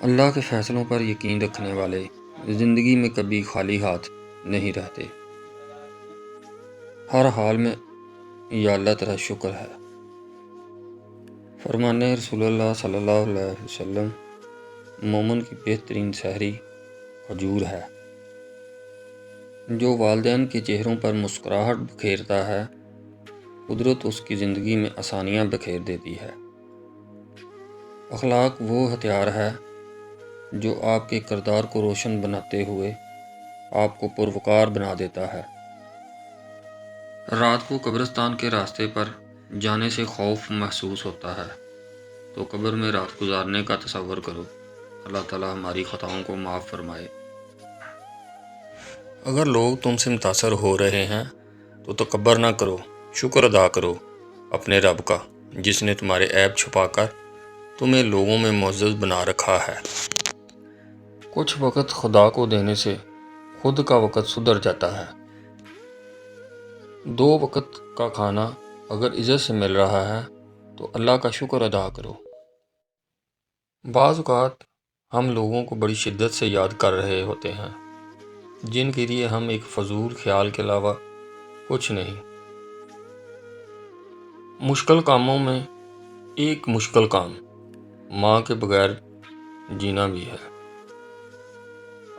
اللہ کے فیصلوں پر یقین رکھنے والے زندگی میں کبھی خالی ہاتھ نہیں رہتے۔ ہر حال میں یا اللہ تیرا شکر ہے۔ فرمان رسول اللہ صلی اللہ علیہ وسلم، مومن کی بہترین سحری کھجور ہے۔ جو والدین کے چہروں پر مسکراہٹ بکھیرتا ہے، قدرت اس کی زندگی میں آسانیاں بکھیر دیتی ہے۔ اخلاق وہ ہتھیار ہے جو آپ کے کردار کو روشن بناتے ہوئے آپ کو پروقار بنا دیتا ہے۔ رات کو قبرستان کے راستے پر جانے سے خوف محسوس ہوتا ہے تو قبر میں رات گزارنے کا تصور کرو۔ اللہ تعالیٰ ہماری خطاؤں کو معاف فرمائے۔ اگر لوگ تم سے متاثر ہو رہے ہیں تو تکبر نہ کرو، شکر ادا کرو اپنے رب کا، جس نے تمہارے عیب چھپا کر تمہیں لوگوں میں معزز بنا رکھا ہے۔ کچھ وقت خدا کو دینے سے خود کا وقت سدھر جاتا ہے۔ 2 وقت کا کھانا اگر عزت سے مل رہا ہے تو اللہ کا شکر ادا کرو۔ بعض اوقات ہم لوگوں کو بڑی شدت سے یاد کر رہے ہوتے ہیں جن کے لیے ہم ایک فضول خیال کے علاوہ کچھ نہیں۔ مشکل کاموں میں ایک مشکل کام ماں کے بغیر جینا بھی ہے۔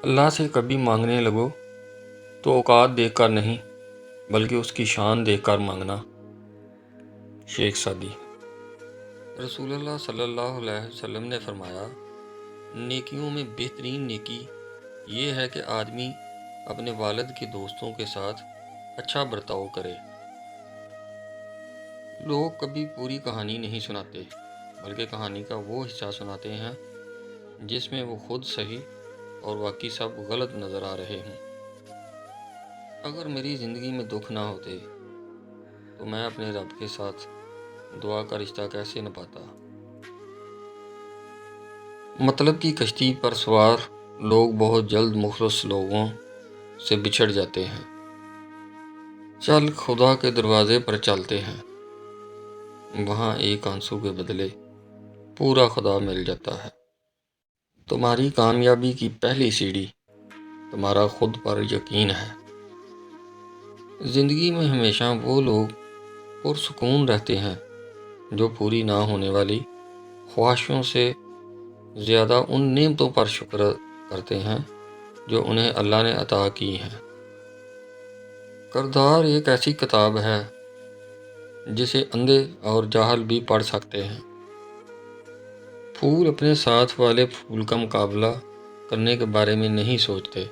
اللہ سے کبھی مانگنے لگو تو اوقات دیکھ کر نہیں بلکہ اس کی شان دیکھ کر مانگنا۔ شیخ سعدی۔ رسول اللہ صلی اللہ علیہ وسلم نے فرمایا، نیکیوں میں بہترین نیکی یہ ہے کہ آدمی اپنے والد کے دوستوں کے ساتھ اچھا برتاؤ کرے۔ لوگ کبھی پوری کہانی نہیں سناتے بلکہ کہانی کا وہ حصہ سناتے ہیں جس میں وہ خود صحیح اور باقی سب غلط نظر آ رہے ہوں۔ اگر میری زندگی میں دکھ نہ ہوتے تو میں اپنے رب کے ساتھ دعا کا رشتہ کیسے نبھاتا؟ مطلب کی کشتی پر سوار لوگ بہت جلد مخلص لوگوں سے بچھڑ جاتے ہیں۔ چل خدا کے دروازے پر چلتے ہیں، وہاں ایک آنسو کے بدلے پورا خدا مل جاتا ہے۔ تمہاری کامیابی کی پہلی سیڑھی تمہارا خود پر یقین ہے۔ زندگی میں ہمیشہ وہ لوگ پرسکون رہتے ہیں جو پوری نہ ہونے والی خواہشوں سے زیادہ ان نعمتوں پر شکر کرتے ہیں جو انہیں اللہ نے عطا کی ہیں۔ کردار ایک ایسی کتاب ہے جسے اندھے اور جاہل بھی پڑھ سکتے ہیں۔ پھول اپنے ساتھ والے پھول کا مقابلہ کرنے کے بارے میں نہیں سوچتے،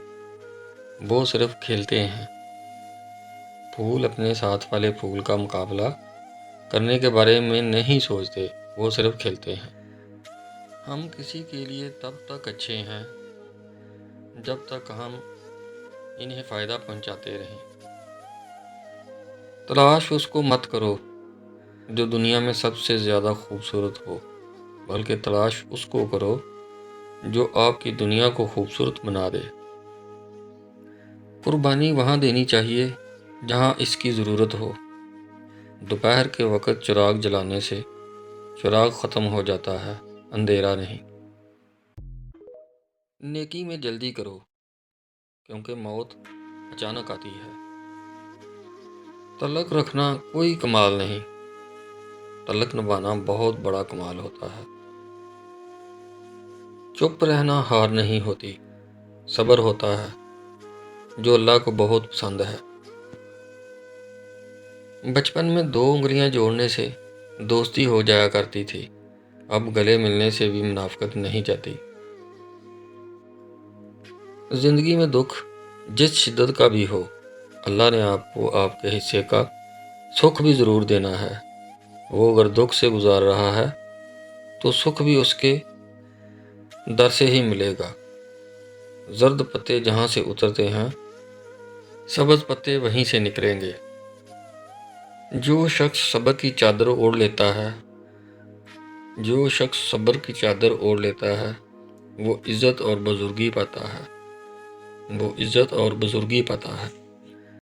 وہ صرف کھیلتے ہیں۔ پھول اپنے ساتھ والے پھول کا مقابلہ کرنے کے بارے میں نہیں سوچتے، وہ صرف کھیلتے ہیں۔ ہم کسی کے لیے تب تک اچھے ہیں جب تک ہم انہیں فائدہ پہنچاتے رہیں۔ تلاش اس کو مت کرو جو دنیا میں سب سے زیادہ خوبصورت ہو، بلکہ تلاش اس کو کرو جو آپ کی دنیا کو خوبصورت بنا دے۔ قربانی وہاں دینی چاہیے جہاں اس کی ضرورت ہو۔ دوپہر کے وقت چراغ جلانے سے چراغ ختم ہو جاتا ہے، اندھیرا نہیں۔ نیکی میں جلدی کرو کیونکہ موت اچانک آتی ہے۔ تعلق رکھنا کوئی کمال نہیں، تعلق نبھانا بہت بڑا کمال ہوتا ہے۔ چپ رہنا ہار نہیں ہوتی، صبر ہوتا ہے جو اللہ کو بہت پسند ہے۔ بچپن میں 2 انگلیاں جوڑنے سے دوستی ہو جایا کرتی تھی، اب گلے ملنے سے بھی منافقت نہیں جاتی۔ زندگی میں دکھ جس شدت کا بھی ہو، اللہ نے آپ کو آپ کے حصے کا سکھ بھی ضرور دینا ہے۔ وہ اگر دکھ سے گزار رہا ہے تو سکھ بھی اس کے در سے ہی ملے گا۔ زرد پتے جہاں سے اترتے ہیں، سبز پتے وہیں سے نکلیں گے۔ جو شخص صبر کی چادر اوڑھ لیتا ہے وہ عزت اور بزرگی پاتا ہے۔